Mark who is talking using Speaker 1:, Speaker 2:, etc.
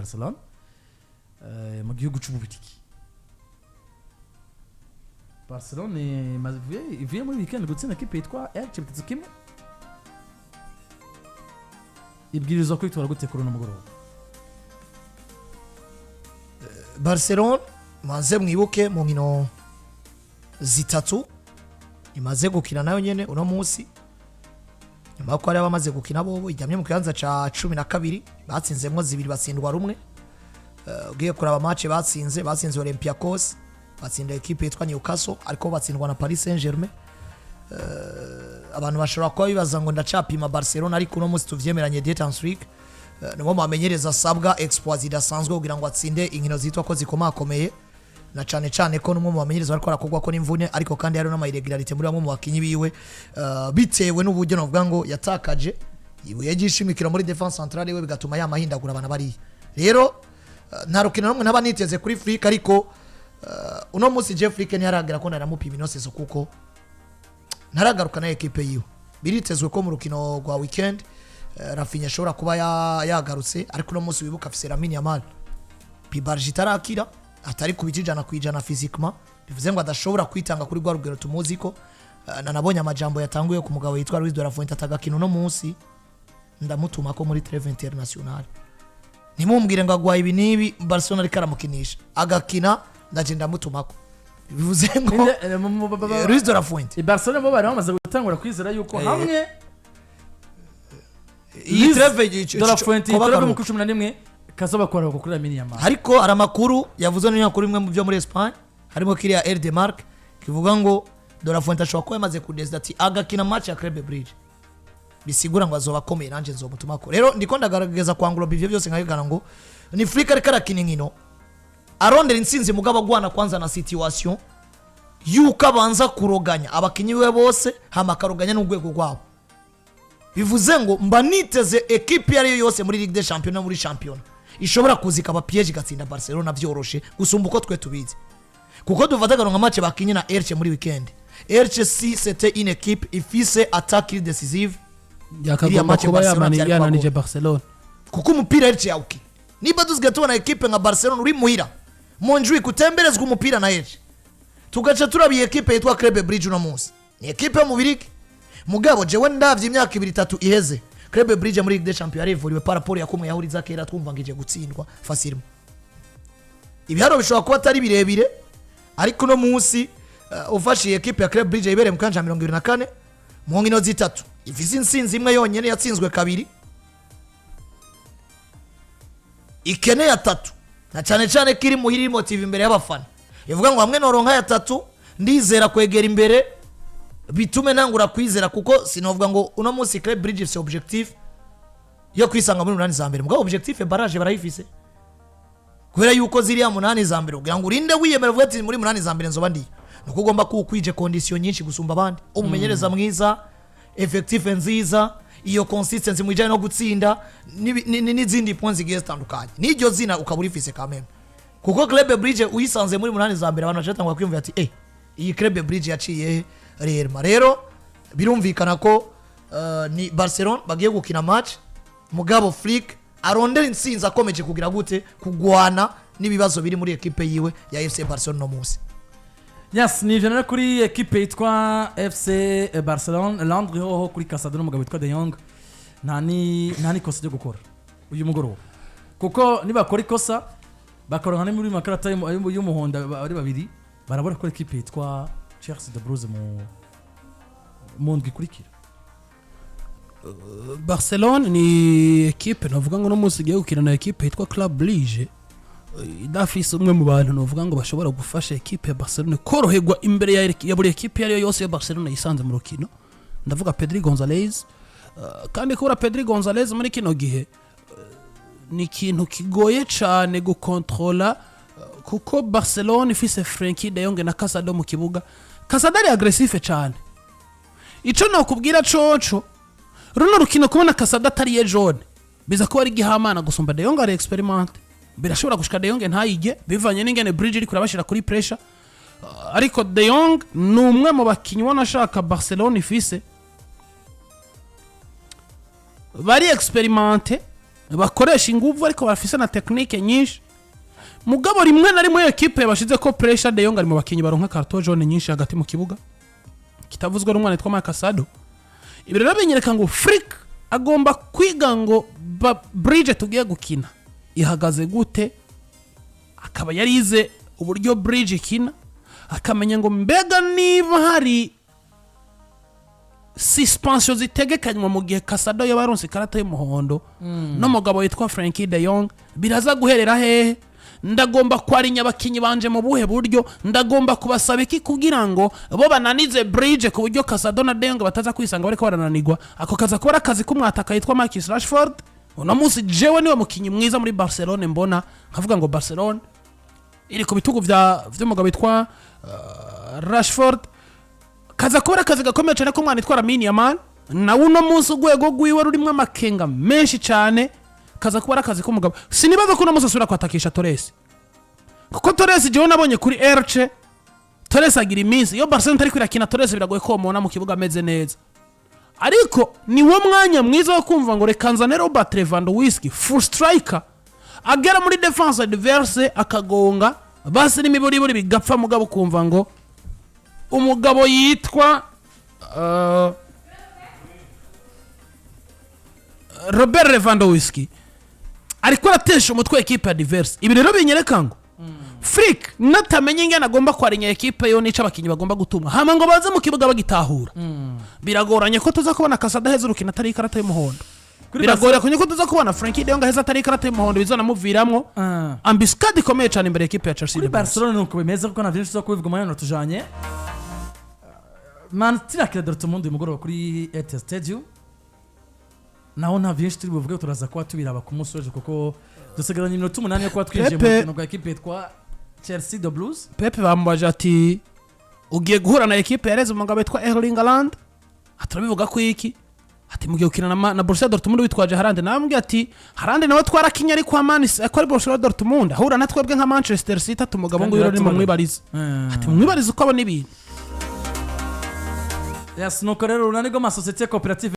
Speaker 1: Barcelona mu gihugu cy'ububitiki. Barcelona ivuye muri weekend gutsinda equipe yitwa Elche bitatu kimwe. Ibwirizwa kwitwara gute kuri no mugoroba?
Speaker 2: Barcelona maze mwibuke mu nkino zitatu imaze gukina nayo nyene uno munsi. Nyuma ko ari abamaze gukina bobo ijyamye mu kibanza ca 12 batsinzemwo zibiri batsindwa rumwe. Ugiye kuraba match batsinze Olympiacos, batsinda equipe yitwa Newcastle ariko batsindwa na Paris Saint-Germain. Abantu bashobora kuba bibaza ngo ndacapima Barcelona ariko uno munsi tuvyemeranye Champions League. Nibo bamenyereza sabwa exploits idasanzwe kugira ngo atsinde inkino zitwa ko zikomakomeye na cyane ko numwe mu bamenyereza bariko arakogwa ko n'imvune ariko kandi hari n'ama irregularity muri bamwe mu bakinyi biwe bitewe n'uburyo novuga ngo yatakaje ibuye gishimikira muri defense centrale we bigatuma yamahindagura abana bari. Rero nta rukino rumwe ntaba niteze kuri Flick ariko uno munsi Jeff Flick ntiyaragera ko naramupima inose so kuko ntaragaruka na equipe yiwe. Biritezwe ko mu rukino rwa weekend Rafinha ashobora kuba yagarutse ariko no munsi wibuka afise Lamine Yamal Pibarji tarakira atari kubijijana kwijana physiquement bivuze ngo adashobora kwitanga kuri gwa rugero tumuziko nabonye amajambo yatanguye ku mugabo yitwa Luis de la Fuente atagakino no munsi ndamutuma ko muri trêve internationale nimumbwire ngo agwaye ibi nibi Barcelona rikaramukinisha agakina ndaje ndamutumako bivuze ngo Luis de la Fuente
Speaker 1: Barcelona bo bari bamaze gutangura kwizera yuko hamwe
Speaker 2: iyi trêve
Speaker 1: de la Fuente trêve mu 11 kazoba kwara kuri Lamine Yamal
Speaker 2: ariko aramakuru yavuze n'inyamakuru imwe mu byo muri Espagne harimo kiriya El de Marque kivuga ngo de la Fuente ashobora kuba yamaze kudesida ati agakina match ya Club Bridge bisigura ngo azoba akomeye nanje nzomutumako. Rero ndiko ndagaragaza kwangura bivyo byose nkayigana ngo ni Flick ariko arakina inkino arondera insinzi mugabo agwana kwanza na situation yuko abanza kuroganya abakinyi we bose hama karoganya n'ugwego rwabo. Bivuze ngo mba niteze equipe yari yose muri Ligue des Champions muri championnat ishobora kuzika aba piège gatsinda Barcelona byoroshe gusumba uko twe tubizi kuko duvataga ngo match bakinye na Elche muri weekend. Elche si c'était une équipe ifise attaque décisive
Speaker 3: yakagomba kuba yamanije Barcelona
Speaker 2: kuko umupira Elche yawuki niba duzige tubona equipe nka Barcelona uri muhira monjwi kutemberezwa umupira na Elche tugaca turabiye equipe yitwa Club Bridge uno munsi ni equipe mu biriki mugabo jewe ndavye imyaka 2-3 iheze Club Bridge muri Ligue des Champions yarivuriwe par rapport yakomwe yahuriza kera twumva ngije gutsindwa facilement. Ibiharo bishobora kuba atari birebire ariko no munsi ufashiye equipe ya Club Bridge ibere mu kanja 24 mu nkino zitatu ifise insinzi imwe yonyene yatsinzwe kabiri ikene ya tatu na cyane kiri muhiri motive imbere y'abafana ivuga ngo hamwe noronka ya tatu ndizera kwegera imbere bitume nangura kwizera kuko sinovuga ngo uno munsi Club Bridge c'est objectif yo kwisanga muri 8 za mbere mugabo objectif barrage barayifise kubera yuko ziri ya 8 za mbere ugira ngo urinde wiyemera vuga ati muri 8 za mbere nzoba ndi nuko ugomba kukwije condition nyinshi gusumba abandi umumenyereza mwiza effectif nziza iyo consistency mwijanye no gutsinda n'izindi points zigiye zitandukanye n'iryo zina ukaburifise kameme kuko Club Bridge uyisanze muri 8 za mbere abantu bacatangwa kwiyumva ati iyi Club Bridge yaciye rero birumvikana ko ni Barcelona bagiye gukina match mugabo Flick arondera insinzi akomeje kugira gute kugwana n'ibibazo biri muri equipe yiwe ya FC Barcelona no munsi.
Speaker 1: Yes, ni jenera kuri equipe yitwa FC Barcelona Landry ho kuri Casado n'umugabo witwa De Jong nani kosa ryo gukora uyu mugoroba kuko nibakora ikosa bakaronka muri makarata y'umuhondo ari babiri barabona ko equipe yitwa Chelsea de Bruges mu ndwi kurikira.
Speaker 3: Barcelona ni equipe navuga ngo no munsi giye gukina na equipe yitwa Club Brugge idafise umwe mu bantu navuga ngo bashobora gufasha equipe ya Barcelona koroherwa imbere ya buri equipe yari yose ya Barcelona yisanze mu rukino ndavuga Pedri Gonzalez kandi kubura Pedri Gonzalez muri kino gihe ni ikintu kigoye cyane gukontrola kuko Barcelona ifise Frenkie de Jong na Casado mu kibuga. Casado ari aggressive cyane ico no kubwira coco runo rukino kubona Casado atari jaune biza ko ari gihamana gusumba De Jong ari experiment birashobora gushika De Jong ntayige bivanye n'ingene Bridge iri kurabashira kuri pressure ariko De Jong numwe mu bakinyi bona shaka Barcelona ifise bari experimente bakoresha inguvu ariko bafise na technique nyinshi mugabo rimwe na rimwe equipe yabashize ko pressure de Jong ari mu bakinyi baronka carton jaune nyinshi hagati mu kibuga kitavuzwe n'umwana witwa Makasado ibi rero binyereka ngo Frick agomba kwiga ngo Bridge tugiye gukina ihagaze gute akaba yarize uburyo Bridge ikina akamenya ngo mbega niba hari suspension zitegekanywa mu gihe Casado yabaronse karata y'umuhondo no mugabo yitwa Frankie de Jong biraza guherera hehe ndagomba kwarinya abakinyi banje mu buhe buryo ndagomba kubasaba iki kugira ngo bo bananize Bridge ku buryo Casado na de Jong bataza kwisanga bariko barananirwa ako kaza kubara akazi k'umwataka yitwa Marcus Rashford uno munsi jewe niwe mukinyi mwiza muri Barcelona mbona nkavuga ngo Barcelona iri ku bitugu vy'umugabo yitwa Rashford kaza kubara akazi gakomeye cyane ko mwana itwara Lamine Yamal na uno munsi ugwego gwiwe rurimo amakenga menshi cyane kaza kubara akazi k'umugabo sinibaza ko uno munsi asubira kwatakisha Torres kuko Torres jewe nabonye kuri Elche Torres agira iminsi iyo Barcelona ari kwirakina Torres biragoye ko mubona mu kibuga ameze neza ariko ni wo mwanya mwiza wo kumva ngo reka nzane Robert Lewandowski full striker agera muri defense adverse akagonga basi n'imiburiburi bigapfa mugabo kumva ngo umugabo yitwa Robert Lewandowski ariko aratesha umutwe equipe adverse ibi rero binyereka ngo Frick natamenye ingana agomba kwarinya equipe yo nica abakinyi bagomba gutumwa hama ngo baze mu kibuga bagitahura biragoranye ko tuza kubona Casado heza urukina atari karata y'umuhondo biragoranye ko tuza kubona Frankie de Jong heza atari karata y'umuhondo bizona muviramwo ambiscade ikomeye cyane imbere equipe ya Chelsea
Speaker 1: kuri Barcelona nuko bimeze kuko na vyinshi zo kubivuga umwanya tujanye Man tirakira Dortmund umugoroba kuri ET Stadium naho nta vyinshi turi buvuge turaza kwa tubiraba ku munsi w'ejo kuko dusigaranye iminota 8 yo kwa twinjiye mu rukino rwa equipe yitwa Chelsea de Blues
Speaker 3: Pepe bamubaje ati ugiye guhura na equipe yareze umugabo yitwa Erling Haaland atarabivuga ko iki ati mugiye gukina na Borussia Dortmund witwaje Haaland namubwiye ati Haaland nawe twarakinya ari kwa Man City ko ari Borussia Dortmund ahura na twebwe nka Manchester City atumugabo ngo yiro mu mwibariza ati mwibariza uko abona ibintu
Speaker 1: Yes nuko rero unanigo ma societe cooperative